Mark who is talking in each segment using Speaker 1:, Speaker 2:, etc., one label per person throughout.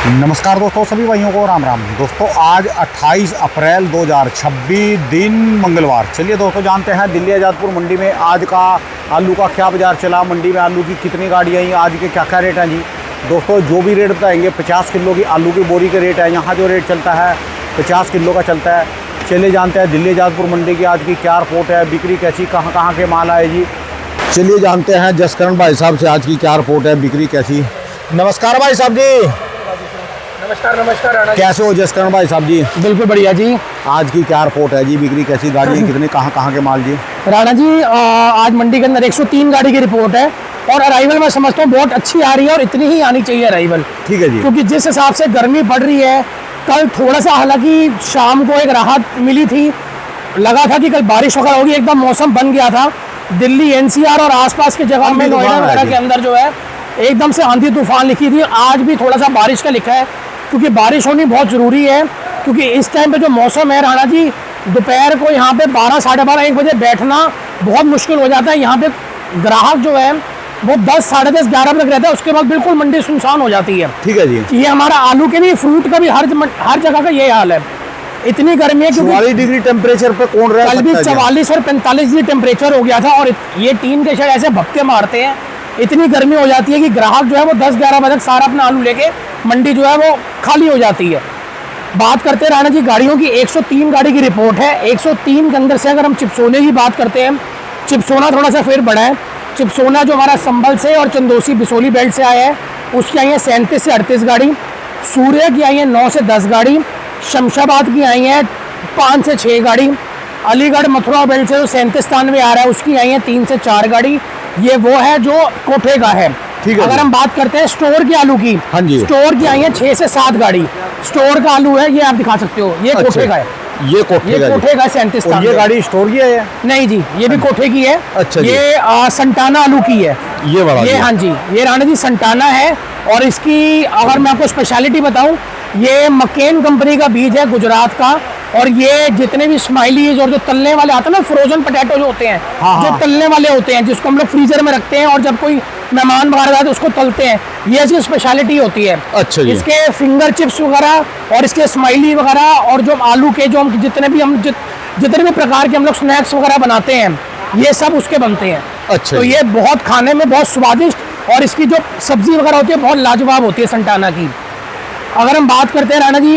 Speaker 1: नमस्कार दोस्तों, सभी भाइयों को राम राम। दोस्तों आज 28 अप्रैल 2026 दिन मंगलवार। चलिए दोस्तों जानते हैं दिल्ली आज़ादपुर मंडी में आज का आलू का क्या बाज़ार चला, मंडी में आलू की कितनी गाड़ियाँ आई, आज के क्या क्या रेट हैं जी। दोस्तों जो भी रेट बताएंगे 50 किलो की आलू की बोरी के रेट है। यहाँ जो रेट चलता है 50 किलो का चलता है। चलिए जानते हैं दिल्ली आज़ादपुर मंडी की आज की क्या रिपोर्ट है, बिक्री कैसी, कहाँ कहाँ के माल आए जी। चलिए जानते हैं जसकरण भाई साहब से आज की क्या रिपोर्ट है, बिक्री कैसी। नमस्कार भाई साहब जी।
Speaker 2: नमस्कार नमस्कार राणा जी।
Speaker 1: कैसे हो जसकरण भाई साहब जी?
Speaker 2: बिल्कुल बढ़िया जी।
Speaker 1: आज की क्या रिपोर्ट है जी, बिक्री कैसी, गाड़ियाँ कितने, कहाँ कहाँ के माल जी।
Speaker 2: राणा जी आज मंडी के अंदर 103 गाड़ी की रिपोर्ट है और अराइवल मैं समझता हूँ बहुत अच्छी आ रही है और इतनी ही आनी चाहिए अराइवल।
Speaker 1: ठीक है जी।
Speaker 2: क्योंकि जिस हिसाब से गर्मी पड़ रही है, कल थोड़ा सा हालांकि शाम को एक राहत मिली थी, लगा था कि कल बारिश वगैरह होगी, एकदम मौसम बन गया था। दिल्ली एनसीआर और आसपास के जगह में नोएडा वगैरह के अंदर जो है एकदम से आंधी तूफान लिखी थी। आज भी थोड़ा सा बारिश का लिखा है क्योंकि बारिश होनी बहुत ज़रूरी है। क्योंकि इस टाइम पे जो मौसम है राणा जी, दोपहर को यहाँ पे 12 साढ़े 12 1 बजे बैठना बहुत मुश्किल हो जाता है। यहाँ पे ग्राहक जो है वो 10 साढ़े 10 11 बजे रहता है, उसके बाद बिल्कुल मंडी सुनसान हो जाती है।
Speaker 1: ठीक है जी।
Speaker 2: ये हमारा आलू के भी, फ्रूट का भी हर जगह का ये हाल है। इतनी गर्मी है क्योंकि
Speaker 1: 44 डिग्री टेम्परेचर पे कौन रह
Speaker 2: कल भी
Speaker 1: सकता है?
Speaker 2: 44 और 45 डिग्री टेम्परेचर हो गया था और ये टीन के शेड ऐसे भपके मारते हैं, इतनी गर्मी हो जाती है कि ग्राहक जो है वो 10-11 बजे तक सारा अपना आलू लेके मंडी जो है वो खाली हो जाती है। बात करते हैं राणा जी गाड़ियों की, 103 गाड़ी की रिपोर्ट है। 103 के अंदर से अगर हम चिपसोने की बात करते हैं, चिपसोना थोड़ा सा फिर बड़ा है। चिपसोना जो हमारा संभल से और चंदोसी बिसोली बेल्ट से आया है, उसकी आई है 37 से 38 गाड़ी। सूर्य की आई है 9 से 10 गाड़ी। शमशाबाद की आई है 5 से 6 गाड़ी। अलीगढ़ मथुरा बेल्ट से जो 37-93 आ रहा है उसकी आई है 3 से 4 गाड़ी। ये वो है जो कोठे का है।
Speaker 1: ठीक है।
Speaker 2: अगर हम बात करते हैं स्टोर के आलू की,
Speaker 1: हाँ जी,
Speaker 2: स्टोर की आई है 6 से 7 गाड़ी। स्टोर का आलू है, ये आप दिखा सकते हो, ये कोठे का है।
Speaker 1: ये कोठे का,
Speaker 2: कोठे का 37।
Speaker 1: ये गाड़ी स्टोर की है?
Speaker 2: नहीं जी, ये भी कोठे की है।
Speaker 1: अच्छा जी।
Speaker 2: ये संटाना आलू की है,
Speaker 1: ये वाला
Speaker 2: ये। हाँ जी, ये राणा जी संटाना है। और इसकी अगर मैं आपको स्पेशलिटी बताऊं, ये मकेन कंपनी का बीज है, गुजरात का। और ये जितने भी स्माइलीज और जो तलने वाले आते हैं ना, फ्रोजन पोटैटो जो होते हैं, जो तलने वाले होते हैं, जिसको हम लोग फ्रीजर में रखते हैं और जब कोई मेहमान वगैरह आए तो उसको तलते हैं, ये इसकी स्पेशलिटी होती है।
Speaker 1: अच्छा जी।
Speaker 2: इसके फिंगर चिप्स वगैरह और इसके स्माइली वगैरह और जो आलू के जो हम जितने भी प्रकार के हम लोग स्नैक्स वगैरह बनाते हैं, ये सब उसके बनते हैं।
Speaker 1: अच्छा।
Speaker 2: तो ये बहुत खाने में बहुत स्वादिष्ट, और इसकी जो सब्जी वगैरह होती है बहुत लाजवाब होती है संटाना की। अगर हम बात करते हैं राणा जी,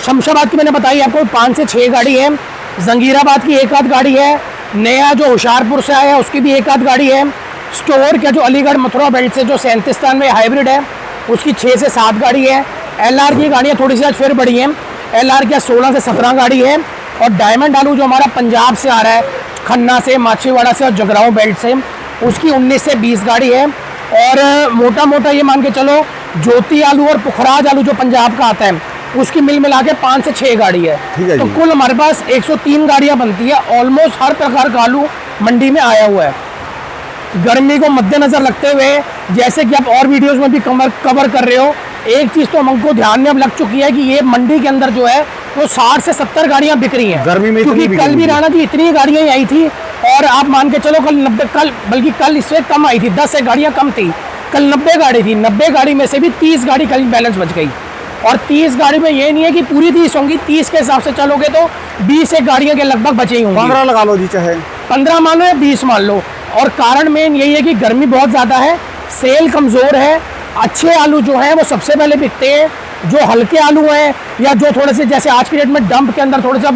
Speaker 2: शमशाबाद की मैंने बताई आपको 5 से 6 गाड़ी है। जंगीराबाद की एक आध गाड़ी है। नया जो होशियारपुर से आया है उसकी भी एक आध गाड़ी है। स्टोर का जो अलीगढ़ मथुरा बेल्ट से जो 37-93 हाइब्रिड है उसकी 6 से 7 गाड़ी है। LR की गाड़ियाँ थोड़ी सी आज फिर बढ़ी हैं। LR की 16 से 17 गाड़ी है। और डायमंड आलू जो हमारा पंजाब से आ रहा है, खन्ना से, माछीवाड़ा से और जगराओं बेल्ट से, उसकी 19 से 20 गाड़ी है। और मोटा मोटा ये मान के चलो, ज्योति आलू और पुखराज आलू जो पंजाब का आता है उसकी मिला के 5 से 6 गाड़ी है। तो कुल हमारे पास 103 गाड़ियाँ बनती है। ऑलमोस्ट हर प्रकार का आलू मंडी में आया हुआ है। गर्मी को मद्देनजर रखते हुए, जैसे कि आप और वीडियोस में भी कवर कर रहे हो, एक चीज़ तो हमको ध्यान में अब लग चुकी है कि ये मंडी के अंदर जो है वो 60 से 70 गाड़ियाँ बिक रही हैं गर्मी में। क्योंकि कल भी राणा जी इतनी गाड़ियाँ आई थी और आप मान के चलो बल्कि कल इससे कम आई थी, 10 एक गाड़ियाँ कम थी। कल 90 गाड़ी थी, 90 गाड़ी में से भी 30 गाड़ी कल बैलेंस बच गई। और 30 गाड़ी में ये नहीं है कि पूरी 30 होंगी, 30 के हिसाब से चलोगे तो 20 एक गाड़ियों के लगभग बचे ही होंगी।
Speaker 1: 15 लगा लो जी, चाहे
Speaker 2: 15 मान लो या 20 मान लो। और कारण मेन यही है कि गर्मी बहुत ज़्यादा है, सेल कमज़ोर है। अच्छे आलू जो हैं वो सबसे पहले बिकते हैं। जो हल्के आलू हैं या जो थोड़े से, जैसे आज की डेट में डंप के अंदर थोड़े से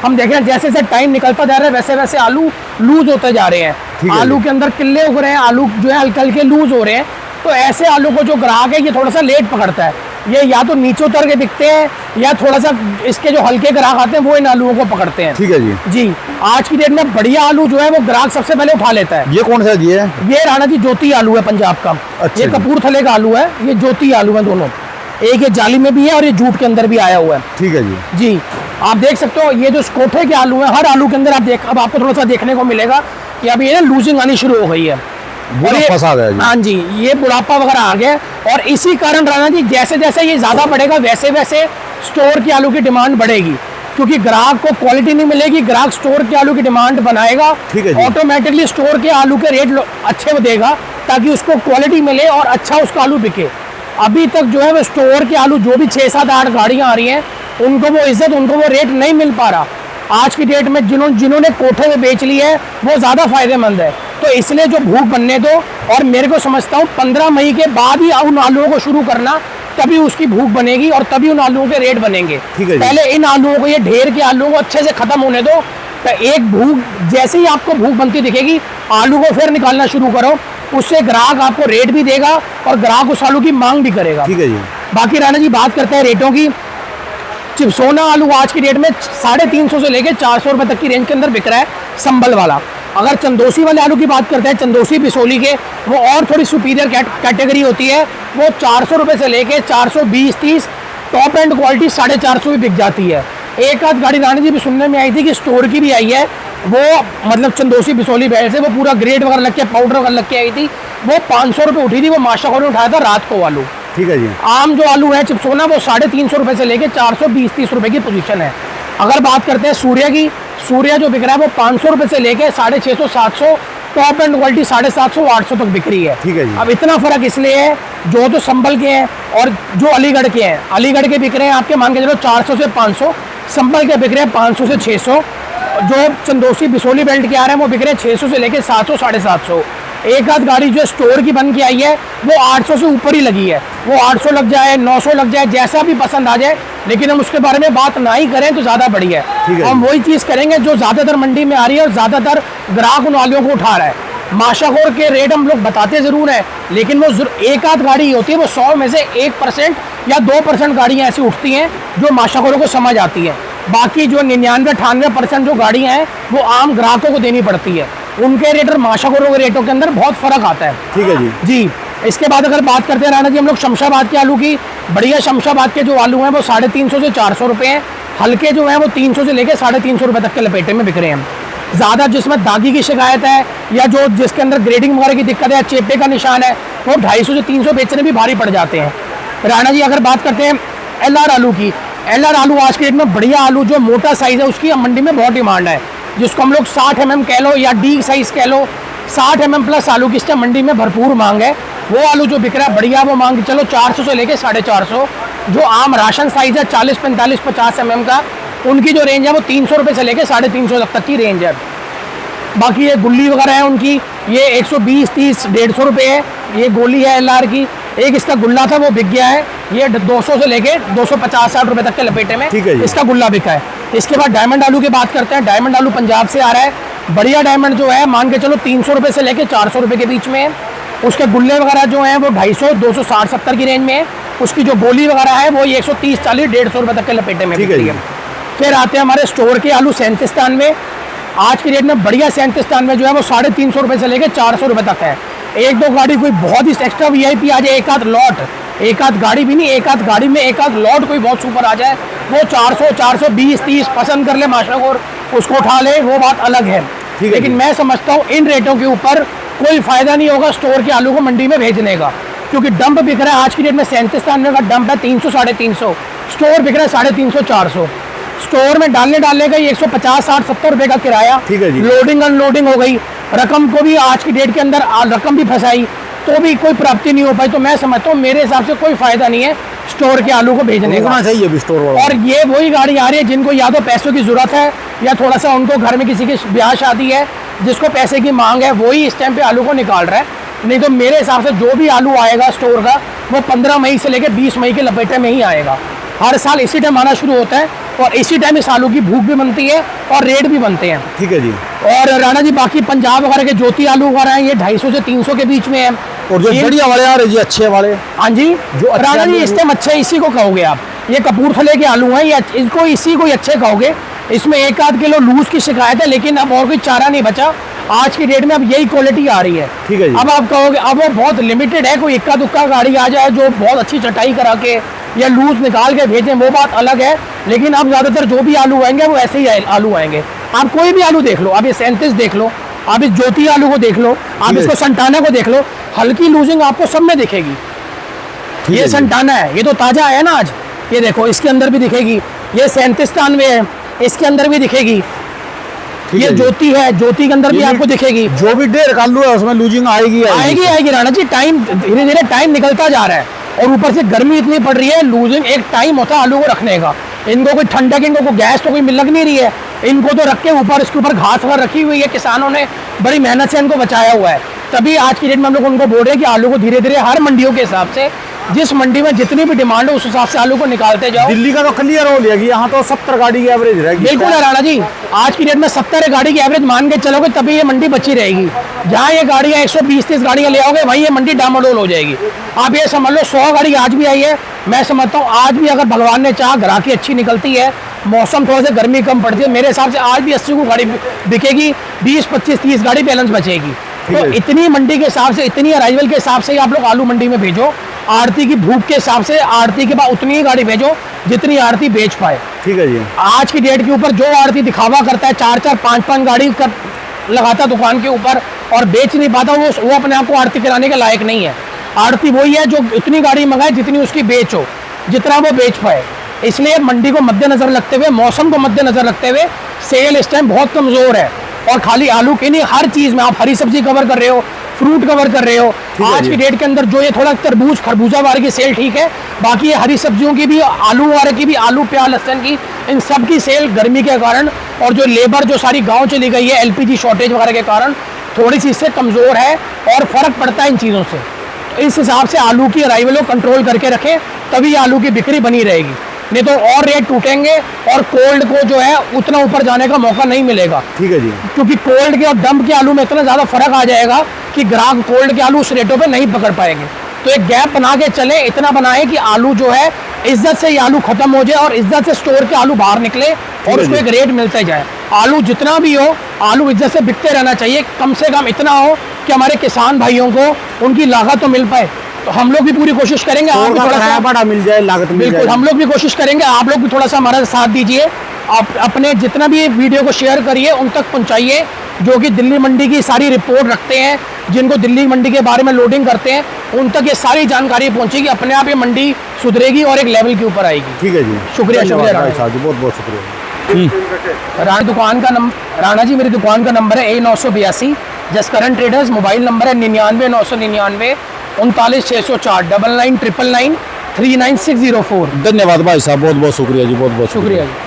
Speaker 2: हम देख रहे हैं, जैसे जैसे टाइम निकलता जा रहा है वैसे वैसे आलू लूज होते जा रहे हैं। आलू के अंदर किल्ले उग रहे हैं, आलू जो है हल्के हल्के लूज हो रहे हैं। तो ऐसे आलू को जो ग्राहक है ये थोड़ा सा लेट पकड़ता है। ये या तो नीचे उतर के बिकते हैं या थोड़ा सा इसके जो हल्के ग्राहक आते हैं वो इन आलूओं को पकड़ते हैं।
Speaker 1: ठीक है जी।
Speaker 2: जी, आज की डेट में बढ़िया आलू जो है वो ग्राहक सबसे पहले उठा लेता है।
Speaker 1: ये कौन सा जी है? ये
Speaker 2: राणा जी ज्योति आलू है पंजाब का।
Speaker 1: अच्छा।
Speaker 2: ये कपूरथले का आलू है, ये ज्योति आलू है दोनों। एक ये जाली में भी है और ये जूट के अंदर भी आया हुआ है। ठीक है जी। जी, आप देख सकते हो ये जो कोठे के आलू है, हर आलू के अंदर अब आपको थोड़ा सा देखने को मिलेगा कि अब ये ना लूजिंग आनी शुरू हो गई है।
Speaker 1: फंसा गया जी।
Speaker 2: हाँ जी, ये बुढ़ापा वगैरह आ गया। और इसी कारण राणा जी जैसे जैसे ये ज़्यादा बढ़ेगा वैसे वैसे स्टोर की आलू की डिमांड बढ़ेगी। क्योंकि ग्राहक को क्वालिटी नहीं मिलेगी, ग्राहक स्टोर के आलू की डिमांड बनाएगा, ऑटोमेटिकली स्टोर के आलू के रेट अच्छे देगा ताकि उसको क्वालिटी मिले और अच्छा उसका आलू बिके। अभी तक जो है वो स्टोर के आलू जो भी 6, 7, 8 गाड़ियाँ आ रही हैं, उनको वो इज्जत, उनको वो रेट नहीं मिल पा रहा। आज की डेट में जिन्होंने कोठे में बेच ली है वो ज़्यादा फायदेमंद है। तो इसलिए जो भूख बनने दो, और मेरे को समझता हूँ 15 मई के बाद ही उन आलूओं को शुरू करना, तभी उसकी भूख बनेगी और तभी उन आलूओं के रेट बनेंगे।
Speaker 1: ठीक है जी।
Speaker 2: पहले इन आलूओं को, ये ढेर के आलूओं को अच्छे से खत्म होने दो। तो एक भूख, जैसे ही आपको भूख बनती दिखेगी, आलू को फिर निकालना शुरू करो। उससे ग्राहक आपको रेट भी देगा और ग्राहक उस आलू की मांग भी करेगा।
Speaker 1: ठीक है जी।
Speaker 2: बाकी राणा जी बात करते हैं रेटों की। चिप्सोना आलू आज की डेट में 350 से लेके 400 रुपए तक की रेंज के अंदर बिक रहा है, संभल वाला। अगर चंदोसी वाले आलू की बात करते हैं, चंदोसी बिसोली के, वो और थोड़ी सुपीरियर कैटेगरी होती है, वो 400 रुपए से लेके 420-30, टॉप एंड क्वालिटी 450 भी बिक जाती है। एक आध गाड़ी राणा जी भी सुनने में आई थी कि स्टोर की भी आई है, वो मतलब चंदोसी बिसोली बैल से, वो पूरा ग्रेड वगैरह लग के, पाउडर वगैरह लग के आई थी, वो 500 रुपये उठी थी। वो माशाखोर ने उठाया था रात को आलू।
Speaker 1: ठीक है जी।
Speaker 2: आम जो आलू है चिप्सोना, वो 350 रुपये से लेके 420-30 रुपये की पोजीशन है। अगर बात करते हैं सूर्य की, सूर्य जो बिक रहा है वो 500 रुपये से लेके 650-700, टॉप एंड क्वालिटी 750-800 तक बिक रही है।
Speaker 1: ठीक है जी।
Speaker 2: अब इतना फर्क इसलिए है, जो तो संभल के हैं और जो अलीगढ़ के हैं, अलीगढ़ के बिक रहे हैं आपके मान के चलो 400 से 500, संभल के बिक रहे हैं 500 से 600, जो चंदोसी बिसोली बेल्ट के आ रहे हैं वो बिक रहे हैं 600 से लेके 700, 750। एक आध गाड़ी जो स्टोर की बन के आई है वो 800 से ऊपर ही लगी है। वो 800 लग जाए, 900 लग जाए, जैसा भी पसंद आ जाए, लेकिन हम उसके बारे में बात ना ही करें तो ज़्यादा बढ़िया है। हम वही चीज़ करेंगे जो ज़्यादातर मंडी में आ रही है और ज़्यादातर ग्राहक उन आलूओं को उठा रहा है। माशाखोर के रेट हम लोग बताते ज़रूर हैं, लेकिन वो एक आध गाड़ी होती है, वो 100 में से 1% या 2% गाड़ियाँ ऐसी उठती हैं जो माशाखोरों को समझ आती हैं। बाकी जो 99-98% जो गाड़ियाँ हैं वो आम ग्राहकों को देनी पड़ती है। उनके रेट और माशाखोरों के रेटों के अंदर बहुत फ़र्क आता है।
Speaker 1: ठीक है जी।
Speaker 2: जी, इसके बाद अगर बात करते हैं राणा जी हम लोग शमशाबाद के आलू की, बढ़िया शमशाबाद के जो आलू हैं वो 350 से 400 रुपये हैं। हल्के जो हैं वो 300 से लेके 350 रुपये तक के लपेटे में बिक रहे हैं। ज़्यादा जिसमें दागी की शिकायत है या जो जिसके अंदर ग्रेडिंग वगैरह की दिक्कत है, चेपे का निशान है, वो 250 से 300 बेचने भी भारी पड़ जाते हैं। राणा जी अगर बात करते हैं LR आलू की, LR आलू आज के डेट में बढ़िया आलू जो मोटा साइज़ है उसकी मंडी में बहुत डिमांड है, जिसको हम लोग 60 mm कह लो या D साइज़ कह लो, 60 mm प्लस आलू की इस टाइम मंडी में भरपूर मांग है। वो आलू जो बिक रहा है बढ़िया, वो मांग चलो 400 से लेके 450। जो आम राशन साइज़ है 40, 45, 50 mm का, उनकी जो रेंज है वो 300 रुपये से लेके 350 तक की रेंज है। बाकी ये गुल्ली वगैरह है उनकी, ये 120, 30, 150 रुपये है। ये गोली है LR की। एक इसका गुल्ला था वो बिक गया है, ये 200 से लेके 250-60 रुपये तक के लपेटे में इसका गुल्ला बिका है। इसके बाद डायमंड आलू की बात करते हैं। डायमंड आलू पंजाब से आ रहा है, बढ़िया डायमंड जो है मान के चलो 300 रुपये से लेके 400 रुपये के बीच में है। उसके गुल्ले वगैरह जो हैं वो 250, 260-70 की रेंज में है। उसकी जो गोली वगैरह है वो 130, 40, 150 रुपये तक के लपेटे में बिक रही है। फिर आते हैं हमारे स्टोर के आलू 37 आज की डेट में बढ़िया 37 जो है वो 350 रुपये से लेके 400 रुपये तक है। एक दो गाड़ी कोई बहुत ही एक्स्ट्रा VIP आ जाए, एक आध लॉट, एक आध गाड़ी भी नहीं, एक आध गाड़ी में एक आध लॉट कोई बहुत सुपर आ जाए, वो 400, 420, 30 पसंद कर ले माशाखोर, उसको उठा ले, वो बात अलग है। लेकिन मैं समझता हूँ इन रेटों के ऊपर कोई फ़ायदा नहीं होगा स्टोर के आलू को मंडी में भेजने का, क्योंकि डंप बिक रहा है आज की डेट में 37 का डंप है 300, 350, स्टोर बिक रहा है 350, 400। स्टोर में डालने का 150, 60, 70 रुपये का किराया, लोडिंग अनलोडिंग हो गई, रकम को भी आज की डेट के अंदर रकम भी फंसाई, तो भी कोई प्राप्ति नहीं हो पाई। तो मैं समझता हूँ मेरे हिसाब से कोई फ़ायदा नहीं है स्टोर के आलू को भेजने का।
Speaker 1: चाहिए भी स्टोर वाला।
Speaker 2: और ये वही गाड़ी आ रही है जिनको या तो पैसों की ज़रूरत है या थोड़ा सा उनको घर में किसी की ब्याह शादी है, जिसको पैसे की मांग है, वही इस टाइम पे आलू को निकाल रहा है। नहीं तो मेरे हिसाब से जो भी आलू आएगा स्टोर का वो 15 मई से लेकर 20 मई के लपेटे में ही आएगा। हर साल इसी टाइम आना शुरू होता है और इसी टाइम इस आलू की भूख भी बनती है और रेट भी बनते हैं।
Speaker 1: ठीक है जी।
Speaker 2: और राणा जी बाकी पंजाब वगैरह के ज्योति आलू वगैरह हैं, ये 250 से 300 के बीच में है।
Speaker 1: और जो बढ़िया वाले आ रहे जी, अच्छे वाले,
Speaker 2: हाँ जी,
Speaker 1: जो
Speaker 2: राणा जी इस टाइम अच्छे इसी को कहोगे आप। ये कपूरथले के आलू हैं, ये इसको इसी को अच्छे कहोगे। इसमें 1-8 किलो लूज की शिकायत है, लेकिन अब और कोई चारा नहीं बचा। आज की डेट में अब यही क्वालिटी आ रही है।
Speaker 1: ठीक है जी।
Speaker 2: अब आप कहोगे अब वो बहुत लिमिटेड है, कोई इक्का दुक्का गाड़ी आ जाए जो बहुत अच्छी चटाई करा के या लूज निकाल के भेजें, वो बात अलग है। लेकिन अब ज़्यादातर जो भी आलू आएंगे वो ऐसे ही आलू आएंगे। आप कोई भी आलू देख लो, आप ये 37 देख लो, आप इस ज्योति आलू को देख लो, आप इसको संताना को देख लो, हल्की लूजिंग आपको सब में दिखेगी। ये संताना है, ये तो ताज़ा है ना आज, ये देखो इसके अंदर भी दिखेगी। ये 37 है, इसके अंदर भी दिखेगी। ये ज्योति है, ज्योति के अंदर भी आपको दिखेगी।
Speaker 1: जो भी डेढ़ आलू है उसमें लूजिंग आएगी
Speaker 2: आएगी राणा जी। टाइम धीरे धीरे टाइम निकलता जा रहा है। और ऊपर से गर्मी इतनी पड़ रही है, लूजिंग एक टाइम होता है आलू को रखने का। इनको कोई ठंडक, इनको कोई गैस तो कोई लग नहीं रही है, इनको तो रख के ऊपर इसके ऊपर घास वगैरह रखी हुई है, किसानों ने बड़ी मेहनत से इनको बचाया हुआ है। तभी आज की डेट में हम लोग उनको बोल रहे हैं कि आलू को धीरे धीरे हर मंडियों के हिसाब से, जिस मंडी में जितनी भी डिमांड है उस हिसाब से आलू को निकालते जाओ।
Speaker 1: दिल्ली का तो क्लियर हो लिया कि यहाँ तो 70 गाड़ी की एवरेज रहेगी।
Speaker 2: बिल्कुल है राणा जी, आज की डेट में 70 गाड़ी की एवरेज मान के चलोगे तभी ये मंडी बची रहेगी। जहाँ ये गाड़ियाँ 120-130 गाड़ियाँ ले आओगे वहीं ये मंडी डामाडोल हो जाएगी। आप ये समझ लो 100 गाड़ी आज भी आई है, मैं समझता हूँ आज भी अगर भगवान ने चाहा ग्राहकी अच्छी निकलती है, मौसम थोड़ा सा गर्मी कम पड़ती है, मेरे हिसाब से आज भी 80 को गाड़ी बिकेगी, 20, 25, 30 गाड़ी बैलेंस बचेगी। तो इतनी मंडी के हिसाब से, इतनी अराइवल के हिसाब से आप लोग आलू मंडी में भेजो। आड़ती की भूख के हिसाब से आड़ती के बाद उतनी ही गाड़ी भेजो जितनी आड़ती बेच पाए।
Speaker 1: ठीक है जी।
Speaker 2: आज की डेट के ऊपर जो आड़ती दिखावा करता है 4-4, 5-5 गाड़ी कर लगाता दुकान के ऊपर और बेच नहीं पाता, वो अपने आप को आड़ती कराने के लायक नहीं है। आड़ती वही है जो उतनी गाड़ी मंगाए जितनी उसकी बेच हो, जितना वो बेच पाए। इसलिए मंडी को मद्देनजर रखते हुए, मौसम को मद्देनजर रखते हुए सेल इस टाइम बहुत कमज़ोर है। और खाली आलू की नहीं, हर चीज़ में आप हरी सब्जी कवर कर रहे हो, फ्रूट कवर कर रहे हो। आज की डेट के अंदर जो ये थोड़ा तरबूज खरबूजा वाले की सेल ठीक है, बाकी ये हरी सब्जियों की भी, आलू वाले की भी, आलू प्याज लहसुन की, इन सब की सेल गर्मी के कारण और जो लेबर जो सारी गांव चली गई है एलपीजी शॉर्टेज वगैरह के कारण थोड़ी सी इससे कमज़ोर है और फ़र्क पड़ता है इन चीज़ों से। तो इस हिसाब से आलू की अराइवल को कंट्रोल करके रखें, तभी आलू की बिक्री बनी रहेगी, नहीं तो और रेट टूटेंगे और कोल्ड को जो है उतना ऊपर जाने का मौका नहीं मिलेगा।
Speaker 1: ठीक है जी।
Speaker 2: क्योंकि कोल्ड के और डंप के आलू में इतना ज़्यादा फर्क आ जाएगा कि ग्राहक कोल्ड के आलू उस रेटों पे नहीं पकड़ पाएंगे। तो एक गैप बना के चले, इतना बनाए कि आलू जो है इज्जत से ये आलू खत्म हो जाए और इज्जत से स्टोर के आलू बाहर निकले और उसको एक रेट मिलते जाए। आलू जितना भी हो, आलू इज्जत से बिकते रहना चाहिए। कम से कम इतना हो कि हमारे किसान भाइयों को उनकी लागत तो मिल पाए। तो हम लोग भी पूरी कोशिश करेंगे, आप भी थोड़ा सा
Speaker 1: बड़ा मिल जाए, लागत मिल जाए।
Speaker 2: बिल्कुल, हम लोग भी कोशिश करेंगे, आप लोग भी थोड़ा सा हमारा साथ दीजिए। आप अपने जितना भी वीडियो को शेयर करिए, उन तक पहुंचाइए जो कि दिल्ली मंडी की सारी रिपोर्ट रखते हैं, जिनको दिल्ली मंडी के बारे में लोडिंग करते हैं, उन तक ये सारी जानकारी पहुंचेगी। अपने आप ये मंडी सुधरेगी और एक लेवल के ऊपर आएगी।
Speaker 1: ठीक है जी,
Speaker 2: शुक्रिया
Speaker 1: राणा साहब जी, बहुत बहुत शुक्रिया।
Speaker 2: राणा जी मेरी दुकान का नंबर है A982, Jaskaran traders. Mobile number है 99 999 39 604 99 999 39604।
Speaker 1: धन्यवाद भाई साहब, बहुत बहुत शुक्रिया जी, बहुत बहुत
Speaker 2: शुक्रिया जी।